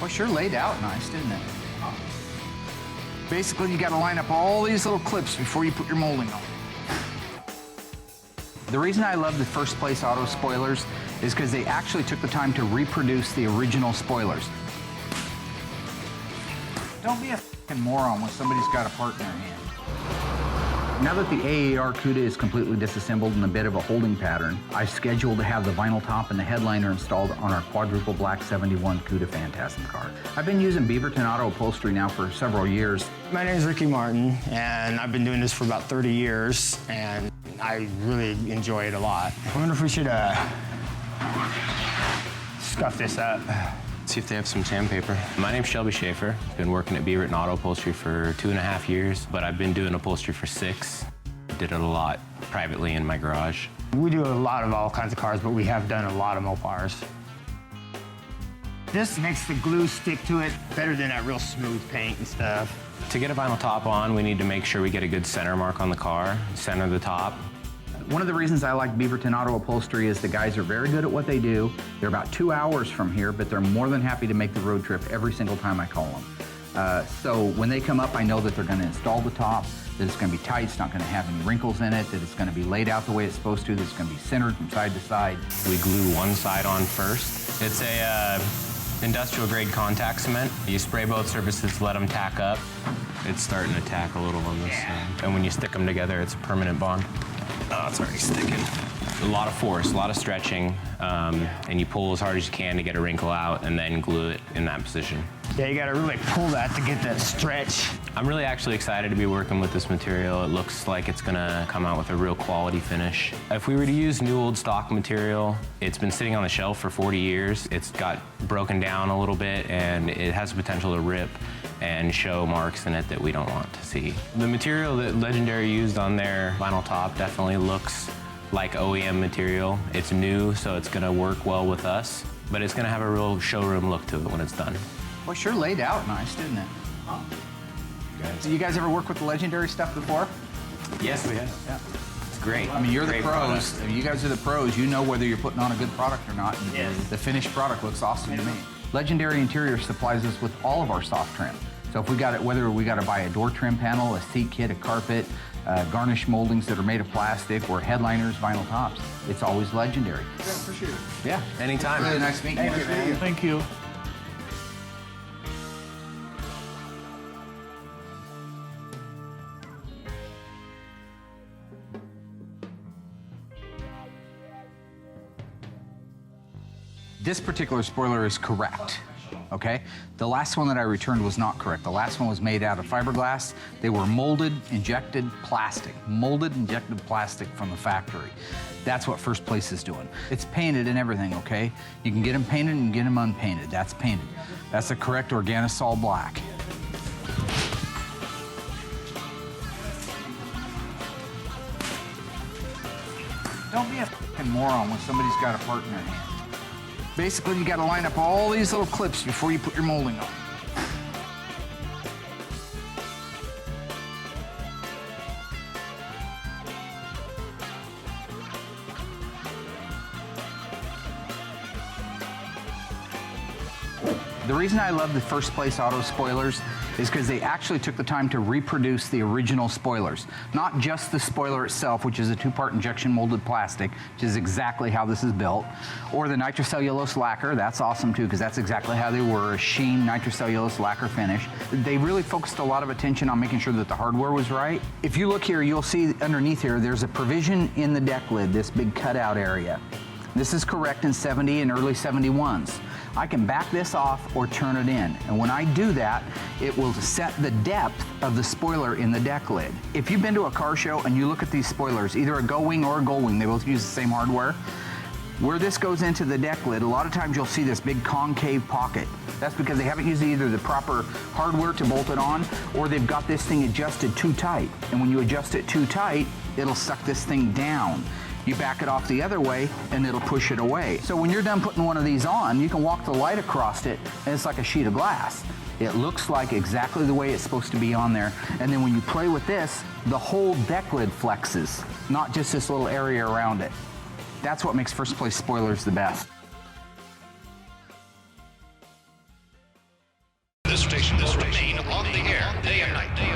Well, sure laid out nice, didn't it? Basically, you got to line up all these little clips before you put your molding on. The reason I love the first place auto spoilers is because they actually took the time to reproduce the original spoilers. Don't be a f***ing moron when somebody's got a part in their hand. Now that the Graveyard Cuda is completely disassembled in a bit of a holding pattern, I've scheduled to have the vinyl top and the headliner installed on our quadruple black 71 Cuda Phantasm Cuda. I've been using Beaverton Auto Upholstery now for several years. My name is Ricky Martin, and I've been doing this for about 30 years, and I really enjoy it a lot. I wonder if we should scuff this up. See if they have some sandpaper. My name's Shelby Schaefer. I've been working at Beaverton Auto Upholstery for 2.5 years, but I've been doing upholstery for 6. Did it a lot privately in my garage. We do a lot of all kinds of cars, but we have done a lot of Mopars. This makes the glue stick to it better than that real smooth paint and stuff. To get a vinyl top on, we need to make sure we get a good center mark on the car, center the top. One of the reasons I like Beaverton Auto Upholstery is the guys are very good at what they do. They're about 2 hours from here, but they're more than happy to make the road trip every single time I call them. So when they come up, I know that they're going to install the top, that it's going to be tight, it's not going to have any wrinkles in it, that it's going to be laid out the way it's supposed to, that it's going to be centered from side to side. We glue one side on first. It's a industrial grade contact cement. You spray both surfaces, let them tack up. It's starting to tack a little on this side. And when you stick them together, it's a permanent bond. Oh, it's already sticking. A lot of force, a lot of stretching, and you pull as hard as you can to get a wrinkle out and then glue it in that position. Yeah, you gotta really pull that to get that stretch. I'm really actually excited to be working with this material. It looks like it's gonna come out with a real quality finish. If we were to use new old stock material, it's been sitting on the shelf for 40 years. It's got broken down a little bit and it has the potential to rip and show marks in it that we don't want to see. The material that Legendary used on their vinyl top definitely looks like OEM material. It's new, so it's gonna work well with us, but it's gonna have a real showroom look to it when it's done. Well, sure laid out nice, didn't it? So you guys ever work with the Legendary stuff before? Yes, we have. Yeah. It's great. I mean, you're the Great pros. product. I mean, you guys are the pros. You know whether you're putting on a good product or not. And Yes. the finished product looks awesome to me. Legendary Interior supplies us with all of our soft trim. So if we got it, whether we got to buy a door trim panel, a seat kit, a carpet, garnish moldings that are made of plastic, or headliners, vinyl tops, it's always Legendary. Yeah, appreciate it. Yeah, anytime. Really nice meeting you. Thank you. This particular spoiler is correct, okay? The last one that I returned was not correct. The last one was made out of fiberglass. They were molded, injected plastic. Molded, injected plastic from the factory. That's what First Place is doing. It's painted and everything, okay? You can get them painted and get them unpainted. That's painted. That's the correct Organosol black. Don't be a f***ing moron when somebody's got a part in their hand. Basically, you got to line up all these little clips before you put your molding on. The reason I love the First Place Auto spoilers is because they actually took the time to reproduce the original spoilers. Not just the spoiler itself, which is a 2-part injection molded plastic, which is exactly how this is built, or the nitrocellulose lacquer. That's awesome too, because that's exactly how they were, a sheen nitrocellulose lacquer finish. They really focused a lot of attention on making sure that the hardware was right. If you look here, you'll see underneath here, there's a provision in the deck lid, this big cutout area. This is correct in 70 and early 71s. I can back this off or turn it in. And when I do that, it will set the depth of the spoiler in the deck lid. If you've been to a car show and you look at these spoilers, either a Go Wing or a Gold Wing, they both use the same hardware. Where this goes into the deck lid, a lot of times you'll see this big concave pocket. That's because they haven't used either the proper hardware to bolt it on, or they've got this thing adjusted too tight. And when you adjust it too tight, it'll suck this thing down. You back it off the other way and it'll push it away. So when you're done putting one of these on, you can walk the light across it and it's like a sheet of glass. It looks like exactly the way it's supposed to be on there. And then when you play with this, the whole deck lid flexes, not just this little area around it. That's what makes First Place spoilers the best. This station will remain on the air day and night.